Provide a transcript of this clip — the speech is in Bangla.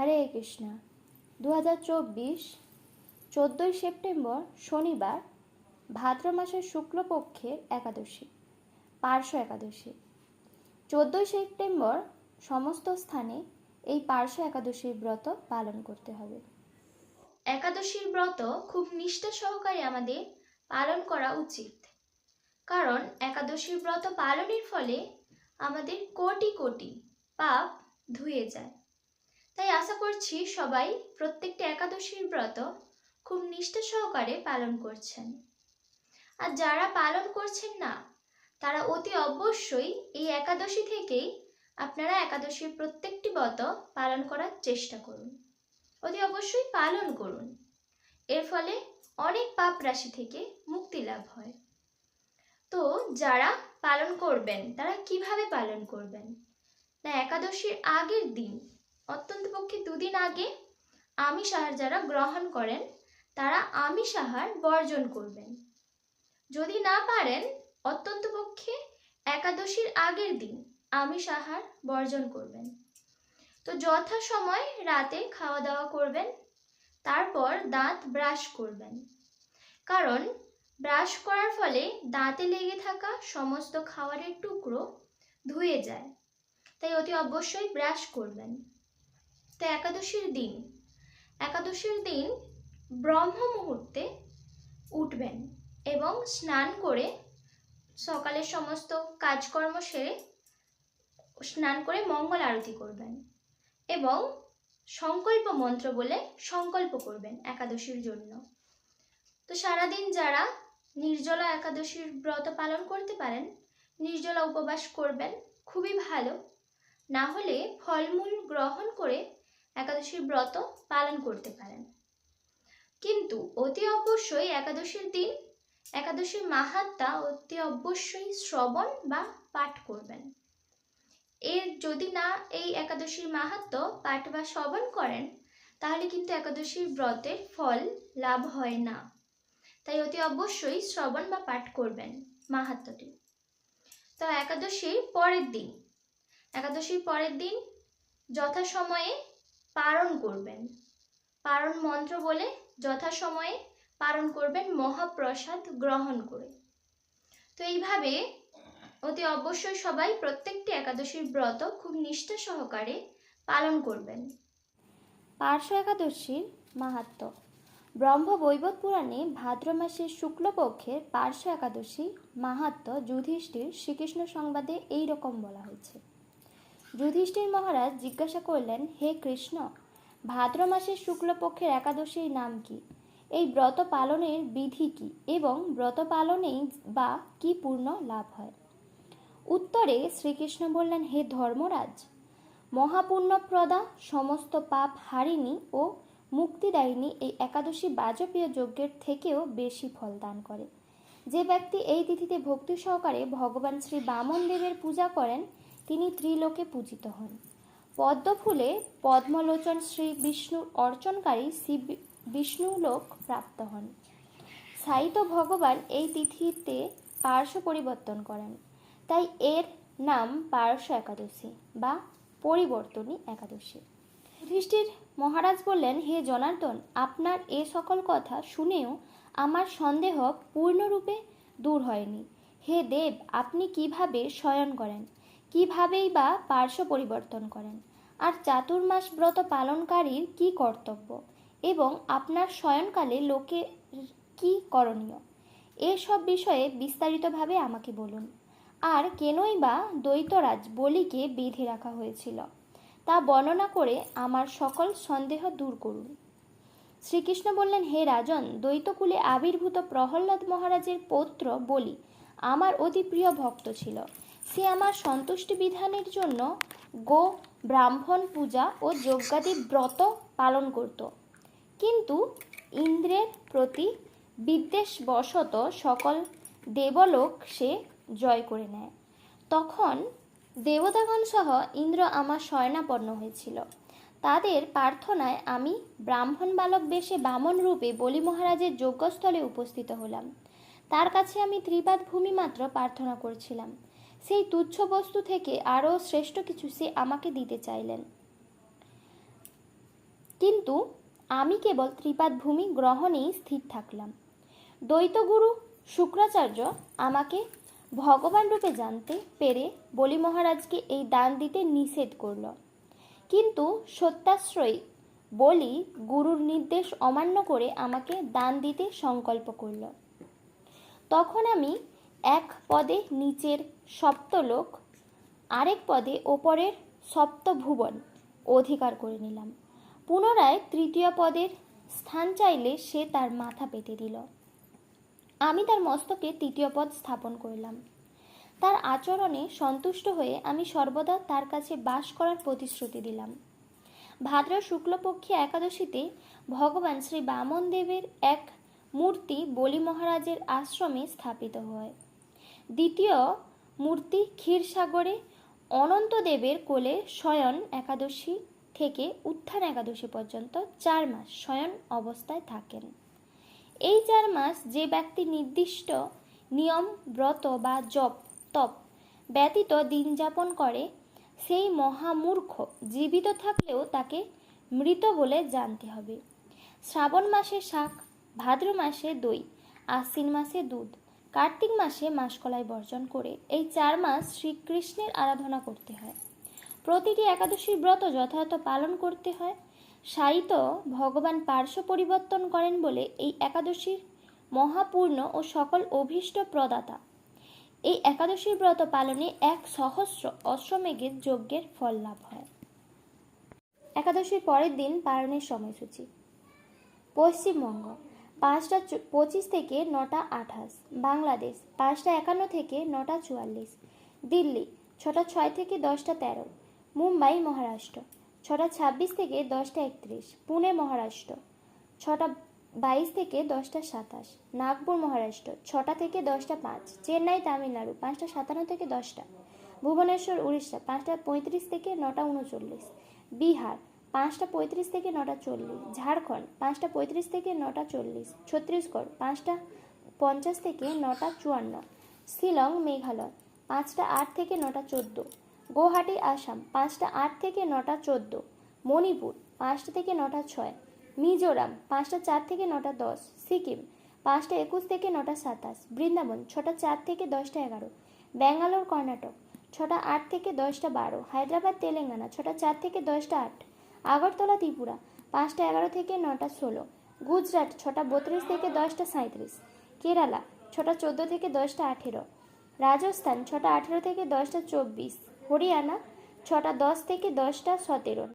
হরে কৃষ্ণ। 2024 14ই সেপ্টেম্বর শনিবার, ভাদ্র মাসের শুক্লপক্ষের একাদশী, পার্শ্ব একাদশী। 14ই সেপ্টেম্বর সমস্ত স্থানে এই পার্শ্ব একাদশীর ব্রত পালন করতে হবে। একাদশীর ব্রত খুব নিষ্ঠা সহকারে আমাদের পালন করা উচিত, কারণ একাদশীর ব্রত পালনের ফলে আমাদের কোটি কোটি পাপ ধুয়ে যায়। তাই আশা করছি সবাই প্রত্যেকটি একাদশীর ব্রত খুব নিষ্ঠা সহকারে পালন করছেন। আর যারা পালন করছেন না, তারা অতি অবশ্যই এই একাদশী থেকেই আপনারা একাদশীর প্রত্যেকটি ব্রত পালন করার চেষ্টা করুন, অতি অবশ্যই পালন করুন। এর ফলে অনেক পাপ রাশি থেকে মুক্তি লাভ হয়। তো যারা পালন করবেন তারা কিভাবে পালন করবেন না, একাদশীর আগের দিন, অত্যন্ত পক্ষে 2 দিন আগে আমিষ আহার যারা গ্রহণ করেন তারা আমিষ আহার বর্জন করবেন। যদি না পারেন, অত্যন্ত পক্ষে একাদশীর আগের দিন আমিষ আহার বর্জন করবেন। তো যথাসময় রাতে খাওয়া দাওয়া করবেন, তারপর দাঁত ব্রাশ করবেন, কারণ ব্রাশ করার ফলে দাঁতে লেগে থাকা সমস্ত খাবারের টুকরো ধুয়ে যায়। তাই অতি অবশ্যই ব্রাশ করবেন। তো একাদশীর দিন ব্রহ্ম মুহূর্তে উঠবেন এবং স্নান করে সকালের সমস্ত কাজকর্ম সেরে স্নান করে মঙ্গল আরতি করবেন এবং সংকল্প মন্ত্র বলে সংকল্প করবেন একাদশীর জন্য। তো সারাদিন যারা নির্জলা একাদশীর ব্রত পালন করতে পারেন, নির্জলা উপবাস করবেন, খুবই ভালো। না হলে ফলমূল গ্রহণ করে একাদশীর ব্রত পালন করতে পারেন। কিন্তু অতি অবশ্যই একাদশীর দিন একাদশীর মাহাত্ম্য অতি অবশ্যই শ্রবণ বা পাঠ করবেন। যদি না এই একাদশীর মাহাত্ম্য পাঠ বা শ্রবণ করেন, তাহলে কিন্তু একাদশীর ব্রতের ফল লাভ হয় না। তাই অতি অবশ্যই শ্রবণ বা পাঠ করবেন মাহাত্ম্যটি। তো একাদশীর পরের দিন যথাসময়ে পারণ করবেন, পারণ মন্ত্র বলে যথাসময়ে পারণ করবেন মহাপ্রসাদ গ্রহণ করে। তো এইভাবে অতি অবশ্যই সবাই প্রত্যেকটি একাদশীর ব্রত খুব নিষ্ঠা সহকারে পালন করবেন। পার্শ্ব একাদশীর মাহাত্ম্য। ব্রহ্মবৈবর্ত পুরাণে ভাদ্র মাসের শুক্লপক্ষের পার্শ্ব একাদশী মাহাত্ম্য যুধিষ্ঠির শ্রীকৃষ্ণ সংবাদে এই রকম বলা হয়েছে। যুধিষ্ঠির মহারাজ জিজ্ঞাসা করলেন, হে কৃষ্ণ, ভাদ্র মাসের শুক্লপক্ষের একাদশীর নাম কি? এই ব্রত পালনের বিধি কি এবং ব্রত পালনেই বা কি পূর্ণ লাভ হয়? উত্তরে শ্রীকৃষ্ণ বললেন, হে ধর্মরাজ, মহাপুণ্যপ্রদা, সমস্ত পাপ হারিণী ও মুক্তিদায়িনী এই একাদশী বাজপেয় যজ্ঞের থেকেও বেশি ফল দান করে। যে ব্যক্তি এই তিথিতে ভক্তি সহকারে ভগবান শ্রী বামন দেবের পূজা করেন, তিনি ত্রিলোকে পূজিত হন। পদ্মফুলে পদ্মলোচন শ্রী বিষ্ণুর অর্চনকারী শ্রী বিষ্ণুলোক প্রাপ্ত হন। সাইত ভগবান এই তিথিতে পার্শ্ব পরিবর্তন করেন, তাই এর নাম পার্শ্ব একাদশী বা পরিবর্তনী একাদশী। যুধিষ্ঠির মহারাজ বললেন, হে জনার্দন, আপনার এ সকল কথা শুনেও আমার সন্দেহ পূর্ণরূপে দূর হয়নি। হে দেব, আপনি কিভাবে শয়ন করেন, কিভাবেই বা পার্শ্ব পরিবর্তন করেন, আর চাতুর্মাস ব্রত পালনকারীর কি কর্তব্য এবং আপনার শয়নকালে লোকে কি করণীয়, এসব বিষয়ে বিস্তারিতভাবে আমাকে বলুন। আর কেনই বা দৈত্যরাজ বলিকে বেঁধে রাখা হয়েছিল, তা বর্ণনা করে আমার সকল সন্দেহ দূর করুন। শ্রীকৃষ্ণ বললেন, হে রাজন, দৈত্যকুলে আবির্ভূত প্রহ্লাদ মহারাজের পৌত্র বলি আমার অতি প্রিয় ভক্ত ছিল। সে আমার সন্তুষ্টি বিধানের জন্য গো ব্রাহ্মণ পূজা ও যজ্ঞাদি ব্রত পালন করত, কিন্তু ইন্দ্রের প্রতি বিদ্বেষবশত সকল দেবলোক সে জয় করে নেয়। তখন দেবতাগণ সহ ইন্দ্র আমার শয়নাপন্ন হয়েছিল। তাদের প্রার্থনায় আমি ব্রাহ্মণ বালক বেশে বামন রূপে বলি মহারাজের যজ্ঞস্থলে উপস্থিত হলাম। তার কাছে আমি ত্রিপাদ ভূমি মাত্র প্রার্থনা করছিলাম। সেই তুচ্ছ বস্তু থেকে আরও শ্রেষ্ঠ কিছু সে আমাকে দিতে চাইলেন। কিন্তু আমি কেবল ত্রিপাদ ভূমি গ্রহণেই স্থির থাকলাম। দ্বৈতগুরু শুক্রাচার্য আমাকে ভগবান রূপে জানতে পেরে বলি মহারাজকে এই দান দিতে নিষেধ করল। কিন্তু সত্যাশ্রয়ী বলি গুরুর নির্দেশ অমান্য করে আমাকে দান দিতে সংকল্প করল। তখন আমি এক পদে নিচের সপ্তলোক, আরেক পদে ওপরের সপ্তভুবন অধিকার করে নিলাম। পুনরায় তৃতীয় পদের স্থান চাইলে সে তার মাথা পেতে দিল। আমি তার মস্তকে তৃতীয় পদ স্থাপন করলাম। তার আচরণে সন্তুষ্ট হয়ে আমি সর্বদা তার কাছে বাস করার প্রতিশ্রুতি দিলাম। ভাদ্র শুক্লপক্ষী একাদশীতে ভগবান শ্রী বামন দেবের এক মূর্তি বলি মহারাজের আশ্রমে স্থাপিত হয়। দ্বিতীয় মূর্তি ক্ষীরসাগরে অনন্তদেবের কোলে শয়ন একাদশী থেকে উত্থান একাদশী পর্যন্ত 4 মাস শয়ন অবস্থায় থাকেন। এই 4 মাস যে ব্যক্তি নির্দিষ্ট নিয়ম, ব্রত বা জপ তপ ব্যতীত দিন যাপন করে সেই মহামূর্খ জীবিত থাকলেও তাকে মৃত বলে জানতে হবে। শ্রাবণ মাসে শাক, ভাদ্র মাসে দই, আশ্বিন মাসে দুধ, কার্তিক মাসে মাসকলাই বর্জন করে এই 4 মাস শ্রীকৃষ্ণের আরাধনা করতে হয়। প্রতিটি একাদশীর ব্রত যথাযথ পালন করতে হয়। সায়িত ভগবান পার্শ্ব পরিবর্তন করেন বলে এই একাদশীর মহাপূর্ণ ও সকল অভীষ্ট প্রদাতা। এই একাদশীর ব্রত পালনে 1,000 অশ্বমেঘের যজ্ঞের ফল লাভ হয়। একাদশীর পরের দিন পালনের সময়সূচি। পশ্চিমবঙ্গ 5টা 25 থেকে 9টা 28, বাংলাদেশ 5টা 51 থেকে 9টা 44, দিল্লি 6টা 6 থেকে 10টা 13, মুম্বাই মহারাষ্ট্র 6টা 26 থেকে 10টা 31, পুনে মহারাষ্ট্র 6টা 22 থেকে 10টা 27, নাগপুর মহারাষ্ট্র 6টা থেকে 10টা 5, চেন্নাই তামিলনাড়ু 5টা 57 থেকে 10টা, ভুবনেশ্বর উড়িষ্যা 5টা 35 থেকে 9টা 39, বিহার 5টা 35 থেকে 9টা 40, ঝাড়খণ্ড 5টা 35 থেকে 9টা 40, ছত্তিশগড় 5টা 50 থেকে 9টা 54, শিলং মেঘালয় 5টা 8 থেকে 9টা 14, গুয়াহাটি আসাম 5টা 8 থেকে 9টা 14, মণিপুর 5টা থেকে 9টা 6, মিজোরাম 5টা 4 থেকে 9টা 10, সিকিম 5টা 21 থেকে 9টা 27, বৃন্দাবন 6টা 4 থেকে 10টা 11, ব্যাঙ্গালোর কর্ণাটক 6টা 8 থেকে 10টা 12, হায়দ্রাবাদ তেলেঙ্গানা 6টা 4 থেকে 10টা 8, আগরতলা ত্রিপুরা 5টা 11 থেকে 9টা 16, গুজরাট 6টা 32 থেকে 10টা 37, কেরালা 6টা 14 থেকে 10টা 18, রাজস্থান 6টা 18 থেকে 10টা 24, হরিয়ানা 6টা 10 থেকে 10টা 17।